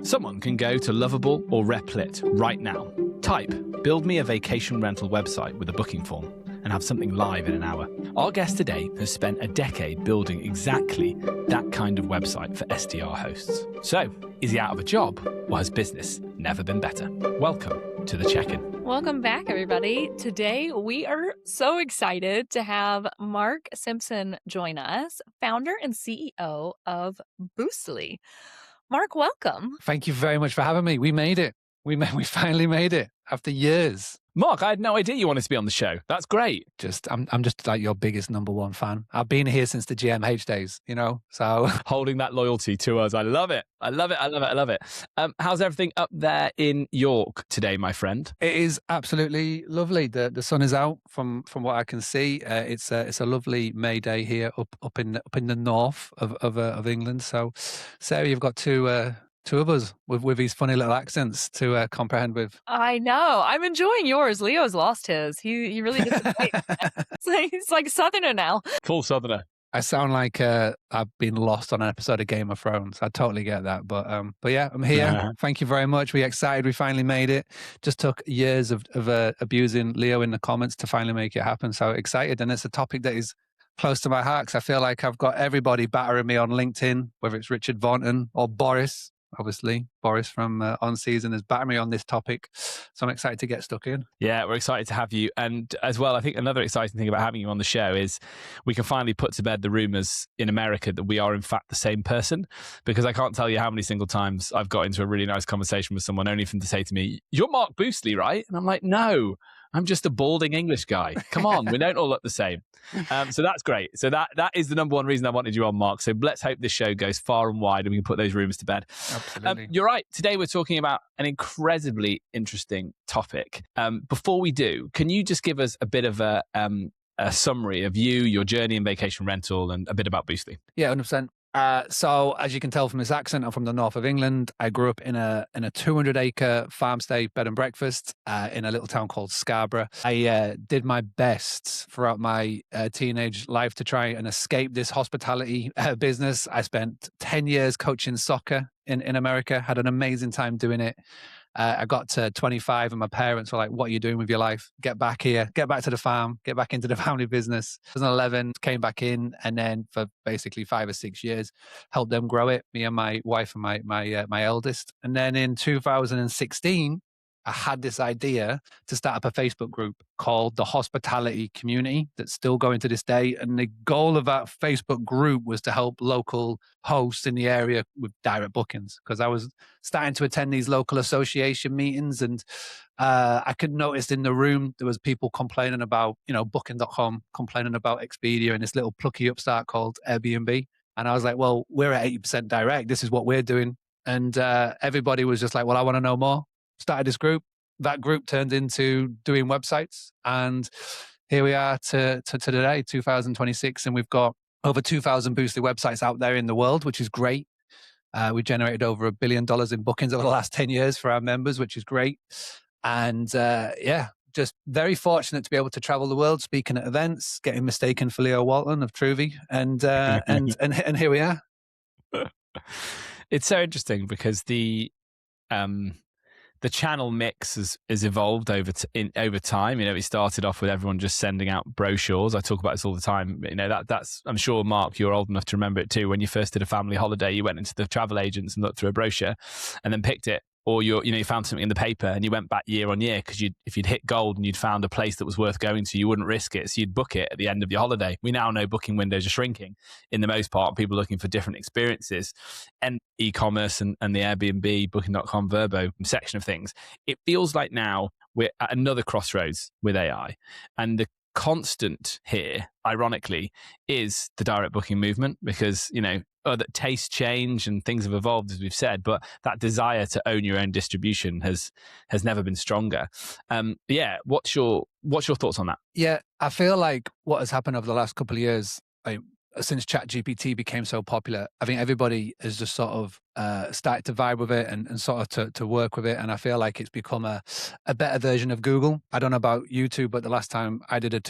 Someone can go to Lovable or Replit right now. Type, build me a vacation rental website with a booking form, and have something live in an hour. Our guest today has spent a decade building exactly that kind of website for STR hosts. So, is he out of a job, or has business never been better? Welcome to The Check-In. Welcome back, everybody. Today, we are so excited to have Mark Simpson join us, founder and CEO of Boostly. Mark, welcome. Thank you very much for having me. We made it. We finally made it after years. Mark, I had no idea you wanted to be on the show. That's great. I'm just like your biggest number one fan. I've been here since the GMH days, so Holding that loyalty to us. I love it. I love it. How's everything up there in York today, my friend? it is absolutely lovely. The sun is out from what I can see. It's a lovely May day here up in the north of England. So, Sarah, you've got two of us with these funny little accents to comprehend with. I know. I'm enjoying yours. Leo's lost his. He really did. He's like a Southerner now. Full Southerner. I sound like I've been lost on an episode of Game of Thrones. I totally get that. But yeah, I'm here. Thank you very much. We're excited. We finally made it. Just took years of abusing Leo in the comments to finally make it happen. So excited. And it's a topic that is close to my heart because I feel like I've got everybody battering me on LinkedIn, whether it's Richard Vaughan or Boris. Obviously, Boris from On Season has battered me on this topic. So I'm excited to get stuck in. Yeah, we're excited to have you. And as well, I think another exciting thing about having you on the show is we can finally put to bed the rumours in America that we are in fact the same person. Because I can't tell you how many single times I've got into a really nice conversation with someone only for them to say to me, "You're Mark Boostly, right?" And I'm like, "No, I'm just a balding English guy. Come on, we don't all look the same." So that's great. So that is the number one reason I wanted you on, Mark. So let's hope this show goes far and wide and we can put those rumours to bed. Absolutely. You're right. Today we're talking about an incredibly interesting topic. Before we do, can you just give us a bit of a summary of you, your journey in vacation rental, and a bit about Boostly? Yeah, 100%. So as you can tell from this accent, I'm from the north of England. I grew up in a 200-acre farm stay bed and breakfast in a little town called Scarborough. I did my best throughout my teenage life to try and escape this hospitality business. I spent 10 years coaching soccer in America, had an amazing time doing it. I got to 25 and my parents were like, "What are you doing with your life? Get back here, get back to the farm, get back into the family business." 2011, came back in, and then for basically 5 or 6 years, helped them grow it, me and my wife and my eldest. And then in 2016, I had this idea to start up a Facebook group called the Hospitality Community that's still going to this day. And the goal of that Facebook group was to help local hosts in the area with direct bookings. Because I was starting to attend these local association meetings and I could notice in the room there was people complaining about, Booking.com, complaining about Expedia and this little plucky upstart called Airbnb. And I was like, well, we're at 80% direct. This is what we're doing. And everybody was just like, well, I want to know more. Started this group. That group turned into doing websites. And here we are to today, 2026. And we've got over 2,000 Boostly websites out there in the world, which is great. We generated over $1 billion in bookings over the last 10 years for our members, which is great. And just very fortunate to be able to travel the world, speaking at events, getting mistaken for Leo Walton of Truvy. And here we are. It's so interesting because the channel mix has evolved over time. It started off with everyone just sending out brochures. I talk about this all the time. That's I'm sure, Mark, you're old enough to remember it too. When you first did a family holiday, you went into the travel agents and looked through a brochure and then picked it. Or you found something in the paper and you went back year on year because if you'd hit gold and you'd found a place that was worth going to, you wouldn't risk it. So you'd book it at the end of your holiday. We now know booking windows are shrinking in the most part. People are looking for different experiences. And e-commerce and the Airbnb, Booking.com, Vrbo section of things. It feels like now we're at another crossroads with AI. And the constant here, ironically, is the direct booking movement because, that tastes change and things have evolved, as we've said, but that desire to own your own distribution has never been stronger. What's your thoughts on that? Yeah, I feel like what has happened over the last couple of years, since ChatGPT became so popular, I think everybody has just sort of started to vibe with it and sort of to work with it. And I feel like it's become a better version of Google. I don't know about YouTube, but the last time I did a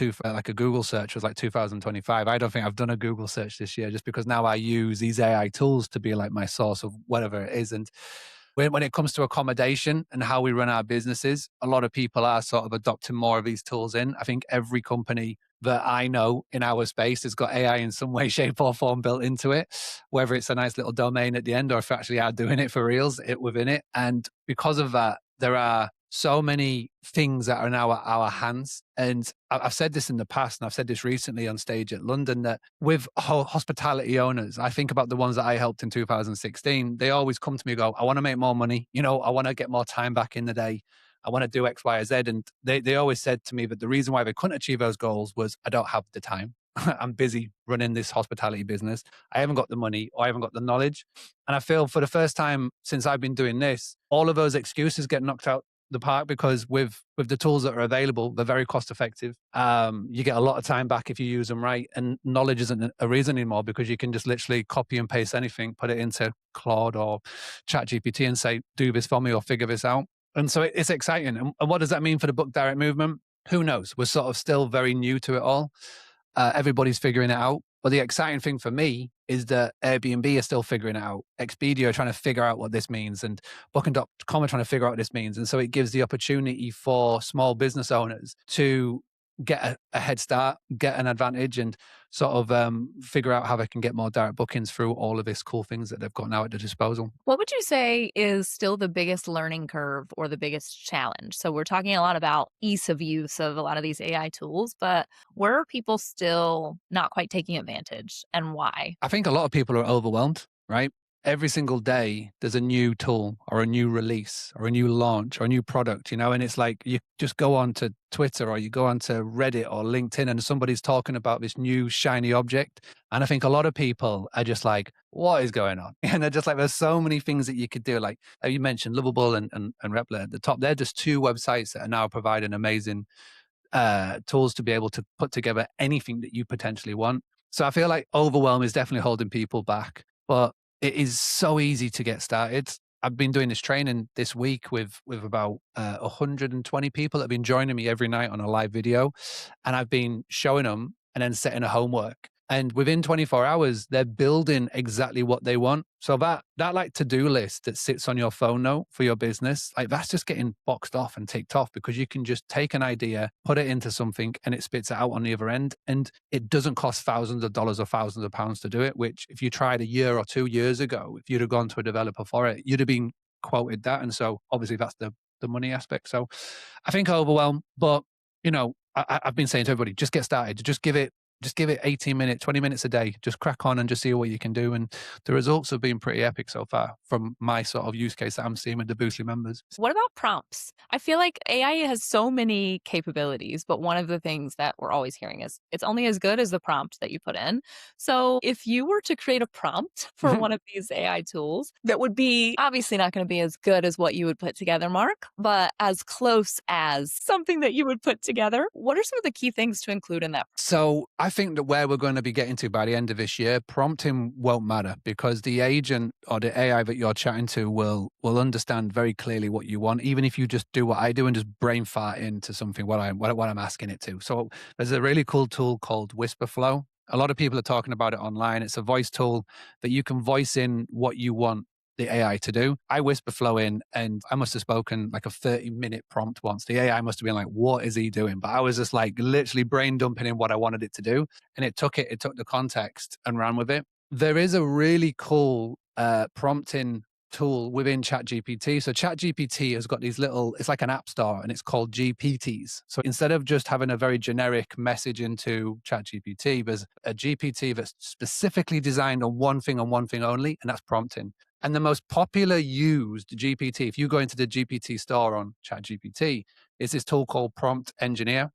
Google search was like 2025. I don't think I've done a Google search this year just because now I use these AI tools to be like my source of whatever it is. And When it comes to accommodation and how we run our businesses, a lot of people are sort of adopting more of these tools in. I think every company that I know in our space has got AI in some way, shape, or form built into it, whether it's a nice little domain at the end or if actually are doing it for reals within it. And because of that, there are so many things that are in our hands. And I've said this in the past, and I've said this recently on stage at London, that with hospitality owners, I think about the ones that I helped in 2016. They always come to me and go, I want to make more money. I want to get more time back in the day. I want to do X, Y, or Z. And they always said to me that the reason why they couldn't achieve those goals was I don't have the time. I'm busy running this hospitality business. I haven't got the money or I haven't got the knowledge. And I feel for the first time since I've been doing this, all of those excuses get knocked out the park because with the tools that are available, they're very cost effective. You get a lot of time back if you use them right, and knowledge isn't a reason anymore because you can just literally copy and paste anything, put it into Claude or ChatGPT and say, do this for me or figure this out. And so it's exciting. And what does that mean for the book direct movement? Who knows? We're sort of still very new to it all. Everybody's figuring it out. But the exciting thing for me is that Airbnb are still figuring it out. Expedia are trying to figure out what this means, and Booking.com are trying to figure out what this means. And so it gives the opportunity for small business owners to get a head start, get an advantage, and sort of figure out how they can get more direct bookings through all of these cool things that they've got now at their disposal. What would you say is still the biggest learning curve or the biggest challenge? So we're talking a lot about ease of use of a lot of these AI tools, but where are people still not quite taking advantage and why? I think a lot of people are overwhelmed, right? Every single day, there's a new tool or a new release or a new launch or a new product, and it's like you just go on to Twitter or you go on to Reddit or LinkedIn and somebody's talking about this new shiny object. And I think a lot of people are just like, what is going on? And they're just like, there's so many things that you could do. Like you mentioned, Lovable and Replit at the top. They're just two websites that are now providing amazing tools to be able to put together anything that you potentially want. So I feel like overwhelm is definitely holding people back, but it is so easy to get started. I've been doing this training this week with about 120 people that have been joining me every night on a live video, and I've been showing them and then setting a homework. And within 24 hours, they're building exactly what they want. So that like to-do list that sits on your phone note for your business, like that's just getting boxed off and ticked off because you can just take an idea, put it into something, and it spits it out on the other end. And it doesn't cost thousands of dollars or thousands of pounds to do it, which if you tried a year or 2 years ago, if you'd have gone to a developer for it, you'd have been quoted that. And so obviously that's the money aspect. So I think overwhelmed, but I've been saying to everybody, just get started, just give it 18 minutes, 20 minutes a day. Just crack on and just see what you can do. And the results have been pretty epic so far from my sort of use case that I'm seeing with the Boostly members. What about prompts? I feel like AI has so many capabilities, but one of the things that we're always hearing is it's only as good as the prompt that you put in. So if you were to create a prompt for one of these AI tools that would be obviously not going to be as good as what you would put together, Mark, but as close as something that you would put together, what are some of the key things to include in that? So I think that where we're going to be getting to by the end of this year, prompting won't matter because the agent or the AI that you're chatting to will understand very clearly what you want, even if you just do what I do and just brain fart into something what I'm asking it to. So there's a really cool tool called Whisperflow. A lot of people are talking about it online. It's a voice tool that you can voice in what you want the AI to do. I Whisperflow in and I must have spoken like a 30-minute prompt once. The AI must have been like, what is he doing? But I was just like literally brain dumping in what I wanted it to do. And it took the context and ran with it. There is a really cool prompting tool within ChatGPT. So ChatGPT has got it's like an app store and it's called GPTs. So instead of just having a very generic message into ChatGPT, there's a GPT that's specifically designed on one thing and one thing only, and that's prompting. And the most popular used GPT, if you go into the GPT store on ChatGPT, is this tool called Prompt Engineer.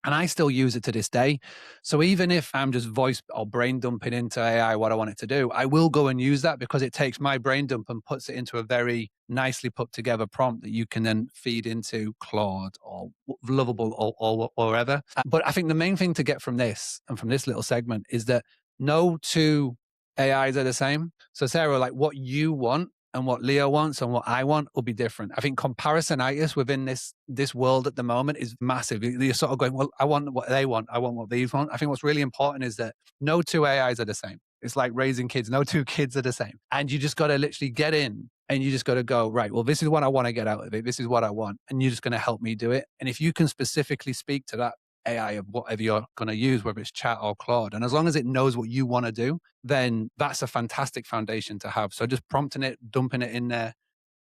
And I still use it to this day. So even if I'm just voice or brain dumping into AI what I want it to do, I will go and use that because it takes my brain dump and puts it into a very nicely put together prompt that you can then feed into Claude or Lovable or wherever. But I think the main thing to get from this and from this little segment is that no two AIs are the same. So Sarah, like what you want and what Leo wants and what I want will be different. I think comparisonitis within this world at the moment is massive. You're sort of going, well, I want what they want. I want what these want. I think what's really important is that no two AIs are the same. It's like raising kids. No two kids are the same. And you just got to literally get in and you just got to go, right, well, this is what I want to get out of it. This is what I want. And you're just going to help me do it. And if you can specifically speak to that AI of whatever you're going to use, whether it's chat or Claude, and as long as it knows what you want to do, then that's a fantastic foundation to have. So just prompting it, dumping it in there,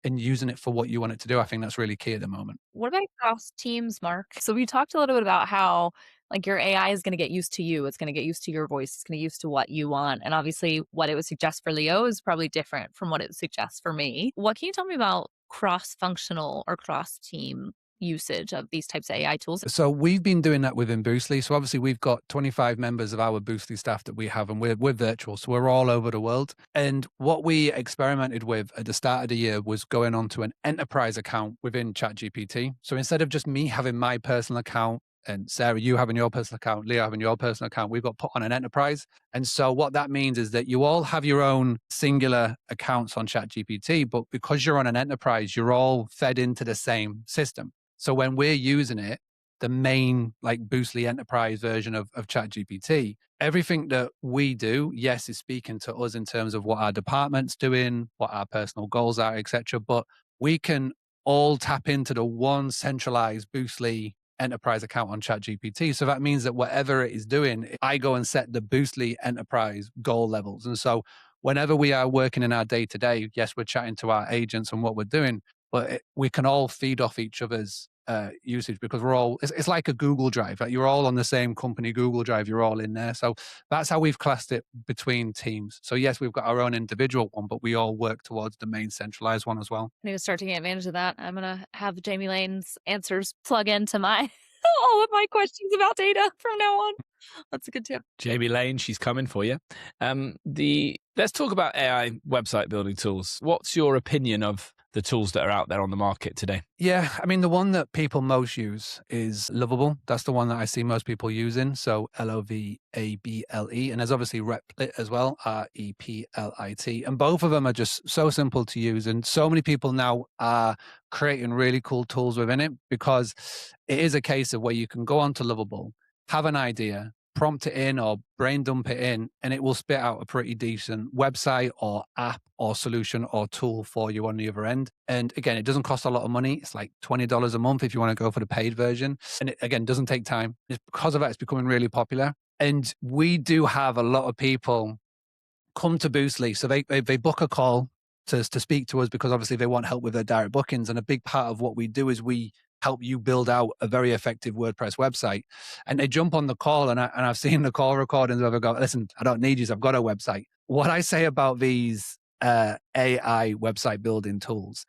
and using it for what you want it to do, I think that's really key at the moment. What about cross teams, Mark? So we talked a little bit about how like your AI is going to get used to you. It's going to get used to your voice. It's going to get used to what you want. And obviously what it would suggest for Leo is probably different from what it suggests for me. What can you tell me about cross functional or cross team usage of these types of AI tools? So we've been doing that within Boostly. So obviously we've got 25 members of our Boostly staff that we have, and we're virtual. So we're all over the world. And what we experimented with at the start of the year was going onto an enterprise account within ChatGPT. So instead of just me having my personal account and Sarah, you having your personal account, Leo having your personal account, we've got put on an enterprise. And so what that means is that you all have your own singular accounts on ChatGPT, but because you're on an enterprise, you're all fed into the same system. So when we're using it, the main like Boostly enterprise version of ChatGPT, everything that we do, yes, is speaking to us in terms of what our department's doing, what our personal goals are, etc. But we can all tap into the one centralized Boostly enterprise account on ChatGPT. So that means that whatever it is doing, I go and set the Boostly enterprise goal levels. And so whenever we are working in our day to day, yes, we're chatting to our agents and what we're doing, but we can all feed off each other's usage because we're all, it's like a Google Drive, right? You're all on the same company Google Drive, you're all in there. So that's how we've classed it between teams. So yes, we've got our own individual one, but we all work towards the main centralized one as well. I need to start taking advantage of that. I'm going to have Jamie Lane's answers plug into my all of my questions about data from now on. That's a good tip. Jamie Lane, she's coming for you. Let's talk about AI website building tools. What's your opinion of the tools that are out there on the market today? Yeah, I mean, the one that people most use is Lovable. That's the one that I see most people using. So Lovable. And there's obviously Replit as well, Replit. And both of them are just so simple to use. And so many people now are creating really cool tools within it because it is a case of where you can go onto Lovable, have an idea, prompt it in or brain dump it in, and it will spit out a pretty decent website or app or solution or tool for you on the other end. And again, it doesn't cost a lot of money. It's like $20 a month if you want to go for the paid version. And it, again, doesn't take time. It's because of that, it's becoming really popular. And we do have a lot of people come to Boostly. So they book a call to speak to us because obviously they want help with their direct bookings. And a big part of what we do is we help you build out a very effective WordPress website. And they jump on the call, and I've seen the call recordings where they go, listen, I don't need you, I've got a website. What I say about these AI website building tools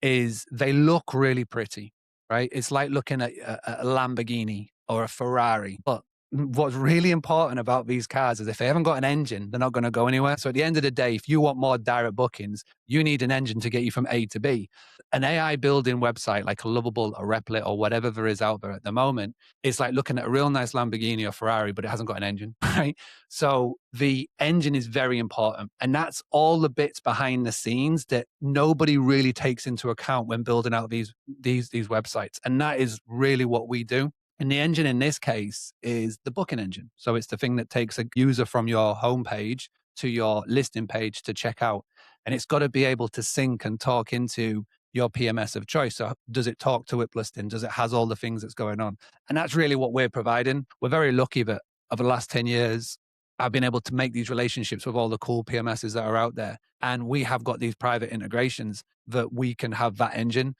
is they look really pretty, right? It's like looking at a Lamborghini or a Ferrari. But what's really important about these cars is if they haven't got an engine, they're not going to go anywhere. So at the end of the day, if you want more direct bookings, you need an engine to get you from A to B. An AI building website like a Lovable, a Replit, or whatever there is out there at the moment, it's like looking at a real nice Lamborghini or Ferrari, but it hasn't got an engine, right? So the engine is very important. And that's all the bits behind the scenes that nobody really takes into account when building out these websites. And that is really what we do. And the engine in this case is the booking engine. So it's the thing that takes a user from your homepage to your listing page to check out. And it's got to be able to sync and talk into your PMS of choice. So does it talk to whip listing? Does it has all the things that's going on? And that's really what we're providing. We're very lucky that over the last 10 years, I've been able to make these relationships with all the cool PMSs that are out there. And we have got these private integrations that we can have that engine.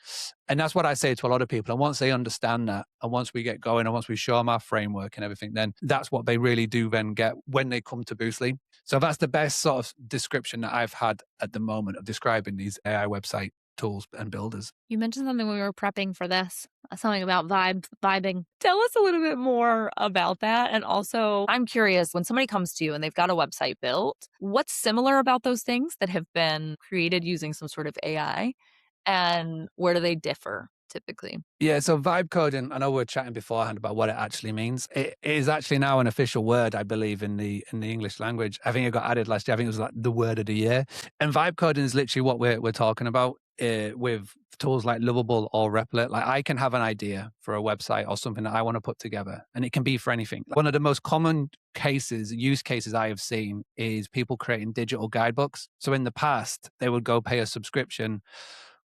And that's what I say to a lot of people. And once they understand that, and once we get going, and once we show them our framework and everything, then that's what they really do then get when they come to Boostly. So that's the best sort of description that I've had at the moment of describing these AI website tools and builders. You mentioned something when we were prepping for this, something about vibing. Tell us a little bit more about that. And also, I'm curious, when somebody comes to you and they've got a website built, what's similar about those things that have been created using some sort of AI, and where do they differ typically? Yeah, so vibe coding, I know we were chatting beforehand about what it actually means. It is actually now an official word, I believe, in the English language. I think it got added last year. I think it was like the word of the year. And vibe coding is literally what we're talking about. with tools like Lovable or Replit. Like I can have an idea for a website or something that I want to put together, and it can be for anything. One of the most common use cases I have seen is people creating digital guidebooks. So in the past, they would go pay a subscription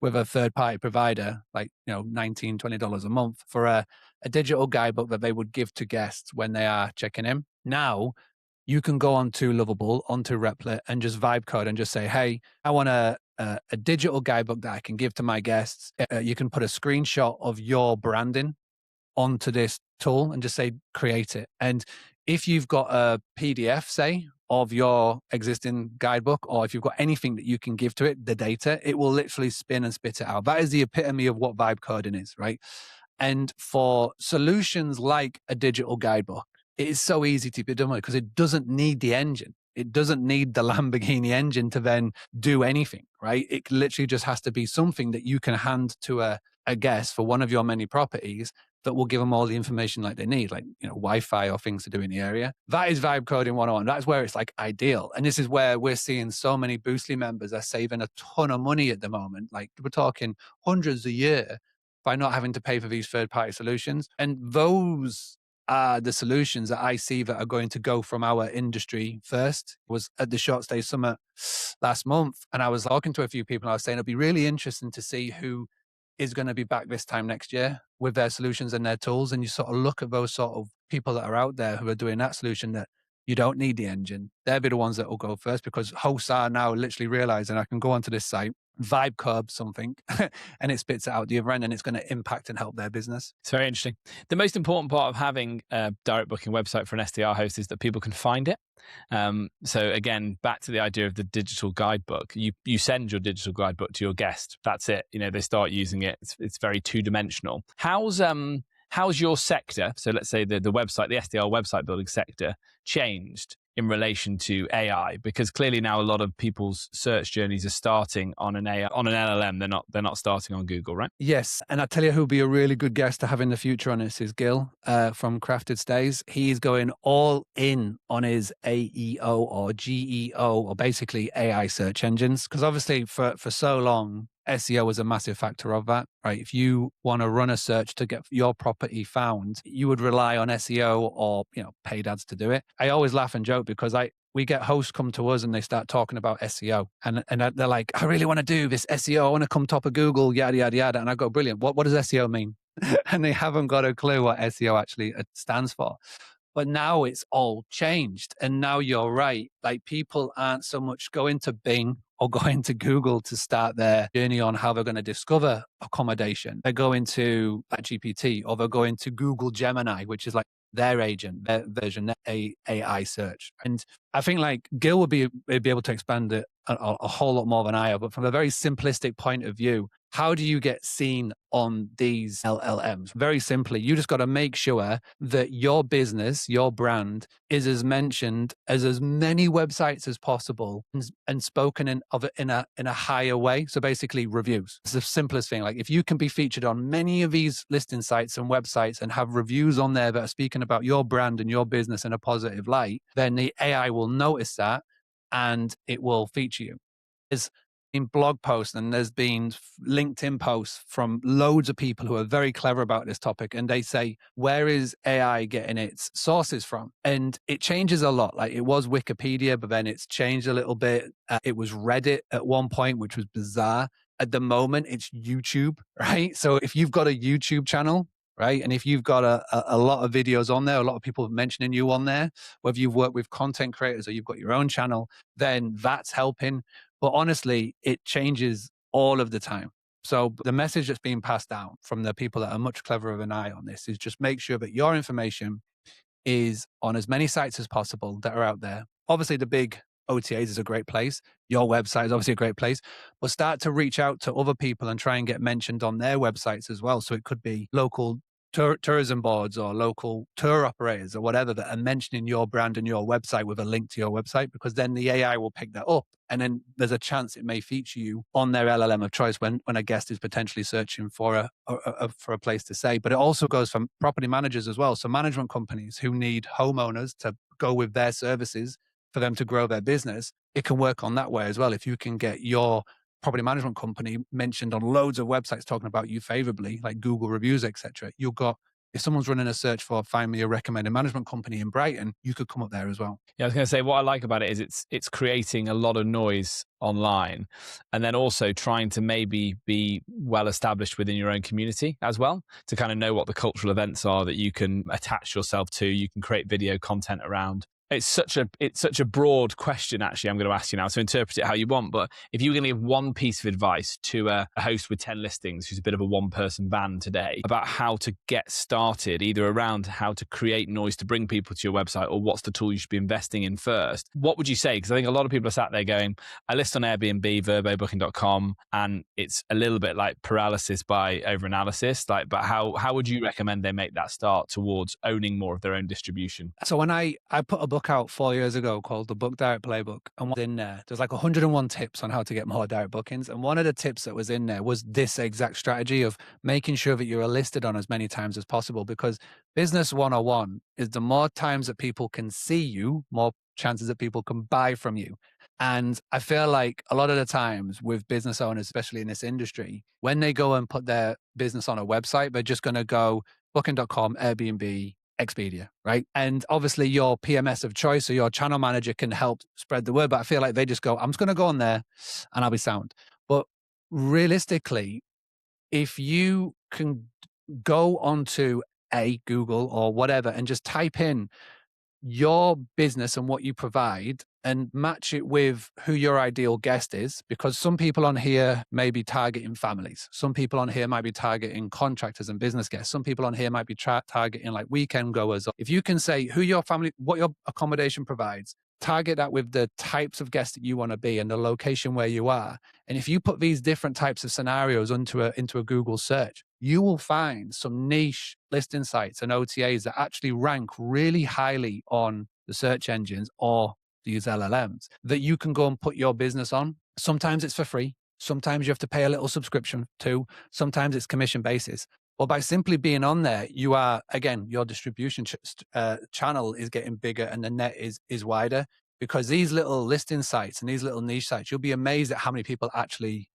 with a third party provider, like, $19, $20 a month for a digital guidebook that they would give to guests when they are checking in. Now, you can go onto Lovable, onto Replit, and just vibe code and just say, hey, I want a digital guidebook that I can give to my guests. You can put a screenshot of your branding onto this tool and just say, create it. And if you've got a PDF, say, of your existing guidebook, or if you've got anything that you can give to it, the data, it will literally spin and spit it out. That is the epitome of what vibe coding is, right? And for solutions like a digital guidebook, it is so easy to be done with because it doesn't need the engine. It doesn't need the Lamborghini engine to then do anything, right? It literally just has to be something that you can hand to a guest for one of your many properties that will give them all the information like they need, like, Wi-Fi or things to do in the area. That is vibe coding 101. That's where it's like ideal. And this is where we're seeing so many Boostly members are saving a ton of money at the moment. Like we're talking hundreds a year by not having to pay for these third-party solutions. And those are the solutions that I see that are going to go from our industry first. I was at the Short Stay Summit last month, and I was talking to a few people, and I was saying it'll be really interesting to see who is going to be back this time next year with their solutions and their tools. And you sort of look at those sort of people that are out there who are doing that solution that you don't need the engine. They'll be the ones that will go first, because hosts are now literally realizing I can go onto this site, vibe curb something, and it spits it out the other end, and it's going to impact and help their business. It's very interesting. The most important part of having a direct booking website for an SDR host is that people can find it. So again, back to the idea of the digital guidebook. You send your digital guidebook to your guest. That's it. They start using it. It's very two-dimensional. How's your sector, so let's say the website, the SDR website building sector, changed in relation to AI? Because clearly now a lot of people's search journeys are starting on an LLM. They're not starting on Google, right? Yes, and I tell you who'll be a really good guest to have in the future on this is Gil from Crafted Stays. He's going all in on his AEO or GEO, or basically AI search engines, because obviously for so long, SEO was a massive factor of that, right? If you want to run a search to get your property found, you would rely on SEO or, paid ads to do it. I always laugh and joke because we get hosts come to us and they start talking about SEO, and they're like, I really want to do this SEO. I want to come top of Google, yada, yada, yada. And I go, brilliant. What does SEO mean? And they haven't got a clue what SEO actually stands for. But now it's all changed. And now you're right. Like people aren't so much going to Bing or going to Google to start their journey on how they're going to discover accommodation. They're going to ChatGPT, or they're going to Google Gemini, which is like their agent, their version, their AI search. And I think like Gil would be able to expand it a whole lot more than I have. But from a very simplistic point of view, how do you get seen on these LLMs? Very simply, you just got to make sure that your business, your brand is as mentioned as many websites as possible, and spoken of it in a higher way. So basically reviews. It's the simplest thing. Like if you can be featured on many of these listing sites and websites and have reviews on there that are speaking about your brand and your business in a positive light, then the AI will notice that and it will feature you. There's been blog posts and there's been LinkedIn posts from loads of people who are very clever about this topic, and they say, where is AI getting its sources from? And it changes a lot. Like it was Wikipedia, but then it's changed a little bit. It was Reddit at one point, which was bizarre. At the moment, it's YouTube, right? So if you've got a YouTube channel, right, and if you've got a lot of videos on there, a lot of people mentioning you on there, whether you've worked with content creators or you've got your own channel, then that's helping. But honestly, it changes all of the time. So the message that's being passed down from the people that are much cleverer than I on this is just make sure that your information is on as many sites as possible that are out there. Obviously, the big OTAs is a great place. Your website is obviously a great place, but start to reach out to other people and try and get mentioned on their websites as well. So it could be local tourism boards or local tour operators or whatever that are mentioning your brand and your website with a link to your website, because then the AI will pick that up. And then there's a chance it may feature you on their LLM of choice when a guest is potentially searching for a place to stay. But it also goes from property managers as well. So management companies who need homeowners to go with their services for them to grow their business, it can work on that way as well. If you can get your property management company mentioned on loads of websites talking about you favorably, like Google reviews, etc. You've got, if someone's running a search for find me a recommended management company in Brighton, you could come up there as well. Yeah, I was going to say what I like about it is it's creating a lot of noise online, and then also trying to maybe be well established within your own community as well, to kind of know what the cultural events are that you can attach yourself to. You can create video content around. It's such a broad question. Actually, I'm going to ask you now, so interpret it how you want. But if you were going to give one piece of advice to a host with 10 listings, who's a bit of a one-person band today, about how to get started, either around how to create noise to bring people to your website, or what's the tool you should be investing in first, what would you say? Because I think a lot of people are sat there going, I list on Airbnb, verbobooking.com, and it's a little bit like paralysis by overanalysis. But how would you recommend they make that start towards owning more of their own distribution? So when I put a book out 4 years ago called The Book Direct Playbook, and what's in there's like 101 tips on how to get more direct bookings. And one of the tips that was in there was this exact strategy of making sure that you're listed on as many times as possible, because business 101 is the more times that people can see you, more chances that people can buy from you. And I feel like a lot of the times with business owners, especially in this industry, when they go and put their business on a website, they're just going to go booking.com, Airbnb, Expedia, right? And obviously your PMS of choice or your channel manager can help spread the word, but I feel like they just go, I'm just going to go on there and I'll be sound. But realistically, if you can go onto a Google or whatever and just type in your business and what you provide and match it with who your ideal guest is, because some people on here may be targeting families. Some people on here might be targeting contractors and business guests. Some people on here might be targeting like weekend goers. If you can say who your family, what your accommodation provides, target that with the types of guests that you want to be and the location where you are. And if you put these different types of scenarios into a Google search, you will find some niche listing sites and OTAs that actually rank really highly on the search engines or these LLMs that you can go and put your business on. Sometimes it's for free. Sometimes you have to pay a little subscription to. Sometimes it's commission basis. Well, by simply being on there, you are, again, your distribution channel is getting bigger and the net is wider, because these little listing sites and these little niche sites, you'll be amazed at how many people actually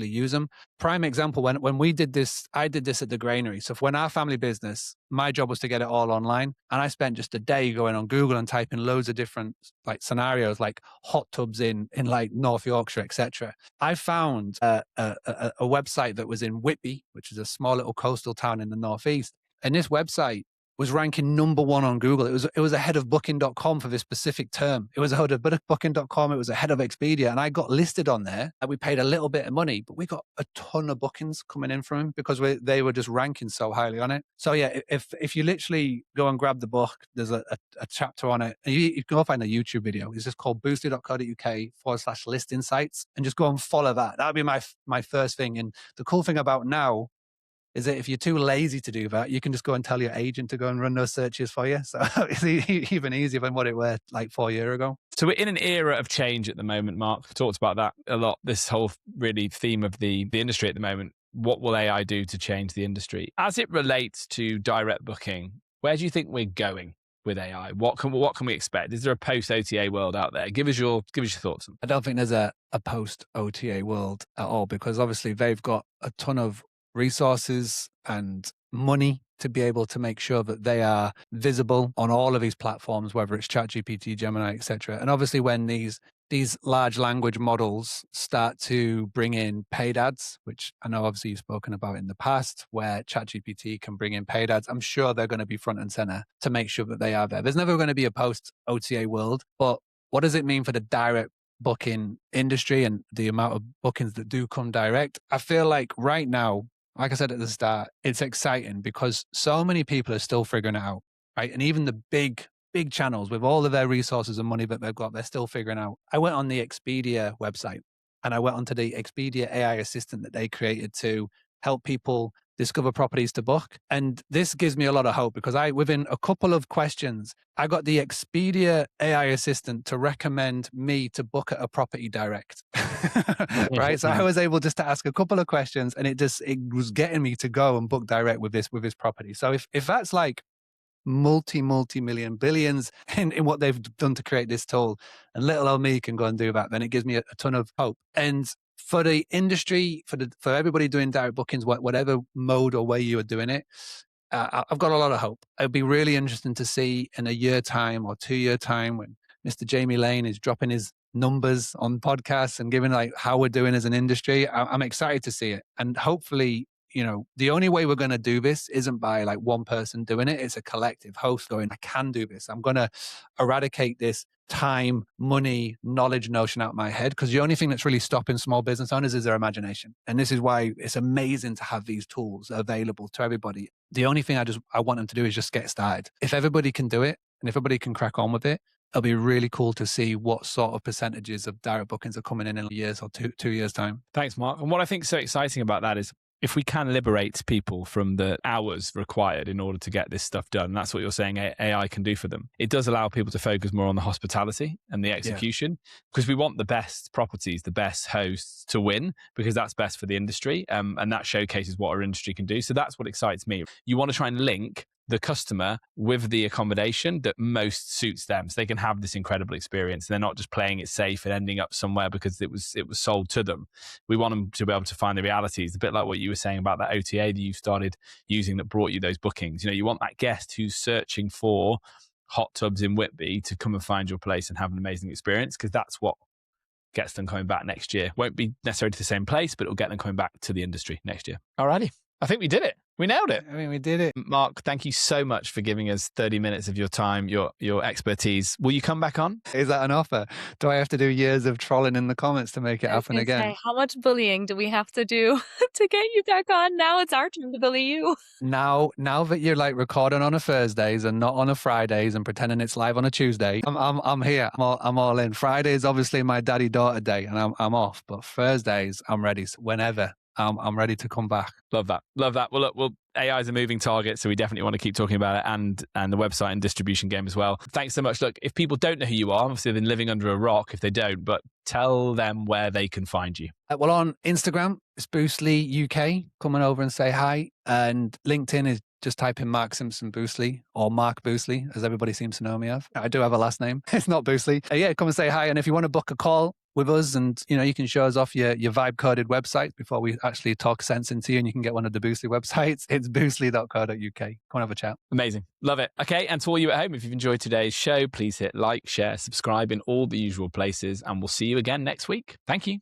use them. Prime example, when we did this, I did this at the granary. So when our family business, my job was to get it all online. And I spent just a day going on Google and typing loads of different like scenarios, like hot tubs in like North Yorkshire, etc. I found a website that was in Whitby, which is a small little coastal town in the Northeast. And this website was ranking number one on Google. It was ahead of booking.com for this specific term. It was ahead of booking.com. It was ahead of Expedia. And I got listed on there and we paid a little bit of money, but we got a ton of bookings coming in from him because they were just ranking so highly on it. So yeah, if you literally go and grab the book, there's a chapter on it. And you can go find a YouTube video. It's just called boostly.co.uk/list insights, and just go and follow that. That would be my first thing. And the cool thing about now is that if you're too lazy to do that, you can just go and tell your agent to go and run those searches for you. So it's even easier than what it was like 4 years ago. So we're in an era of change at the moment, Mark. We've talked about that a lot, this whole really theme of the industry at the moment. What will AI do to change the industry? As it relates to direct booking, where do you think we're going with AI? What can we expect? Is there a post-OTA world out there? Give us your thoughts. I don't think there's a post-OTA world at all, because obviously they've got a ton of resources and money to be able to make sure that they are visible on all of these platforms, whether it's ChatGPT, Gemini, etc. And obviously when these large language models start to bring in paid ads, which I know obviously you've spoken about in the past, where ChatGPT can bring in paid ads, I'm sure they're going to be front and center to make sure that they are there. There's never going to be a post-OTA world, but what does it mean for the direct booking industry and the amount of bookings that do come direct? I feel like right now, like I said at the start, it's exciting because so many people are still figuring it out, right? And even the big channels with all of their resources and money that they've got, they're still figuring out. I went on the Expedia website and I went onto the Expedia AI assistant that they created to help people discover properties to book. And this gives me a lot of hope because within a couple of questions, I got the Expedia AI assistant to recommend me to book at a property direct. Right. So I was able just to ask a couple of questions and it was getting me to go and book direct with this property. So if that's like multi-million billions in what they've done to create this tool. And little old me can go and do that. Then it gives me a ton of hope. And for the industry, for everybody doing direct bookings, whatever mode or way you are doing it, I've got a lot of hope. It'd be really interesting to see in a year time or 2 year time when Mr. Jamie Lane is dropping his numbers on podcasts and giving like how we're doing as an industry. I'm excited to see it. And hopefully, the only way we're going to do this isn't by like one person doing it. It's a collective host going, I can do this. I'm going to eradicate this time, money, knowledge notion out of my head, because the only thing that's really stopping small business owners is their imagination. And this is why it's amazing to have these tools available to everybody. The only thing I want them to do is just get started. If everybody can do it and if everybody can crack on with it, it'll be really cool to see what sort of percentages of direct bookings are coming in years or 2 years time. Thanks, Mark. And what I think is so exciting about that is if we can liberate people from the hours required in order to get this stuff done, that's what you're saying AI can do for them. It does allow people to focus more on the hospitality and the execution, because we want the best properties, the best hosts to win, because that's best for the industry. And that showcases what our industry can do. So that's what excites me. You want to try and link the customer with the accommodation that most suits them, so they can have this incredible experience. They're not just playing it safe and ending up somewhere because it was sold to them. We want them to be able to find the realities, a bit like what you were saying about that OTA that you started using that brought you those bookings. You want that guest who's searching for hot tubs in Whitby to come and find your place and have an amazing experience, because that's what gets them coming back next year. Won't be necessarily to the same place, but it'll get them coming back to the industry next year. Alrighty. I think we did it. We nailed it. I mean, we did it. Mark, thank you so much for giving us 30 minutes of your time, your expertise. Will you come back on? Is that an offer? Do I have to do years of trolling in the comments to make it happen again? How much bullying do we have to do to get you back on? Now it's our turn to bully you. Now that you're like recording on a Thursdays and not on a Fridays and pretending it's live on a Tuesday, I'm here. I'm all in. Friday is obviously my daddy-daughter day and I'm off. But Thursdays, I'm ready. Whenever. I'm ready to come back. Love that. Well, look, AI is a moving target, so we definitely want to keep talking about it, and the website and distribution game as well. Thanks so much. Look, if people don't know who you are, obviously they've been living under a rock if they don't, but tell them where they can find you. Well, on Instagram, it's Boostly UK. Come on over and say hi. And LinkedIn is just type in Mark Simpson Boostly or Mark Boostly, as everybody seems to know me of. I do have a last name. It's not Boostly. Yeah, come and say hi. And if you want to book a call with us and, you can show us off your vibe-coded website before we actually talk sense into you and you can get one of the Boostly websites, it's boostly.co.uk. Come and have a chat. Amazing. Love it. Okay, and to all you at home, if you've enjoyed today's show, please hit like, share, subscribe in all the usual places, and we'll see you again next week. Thank you.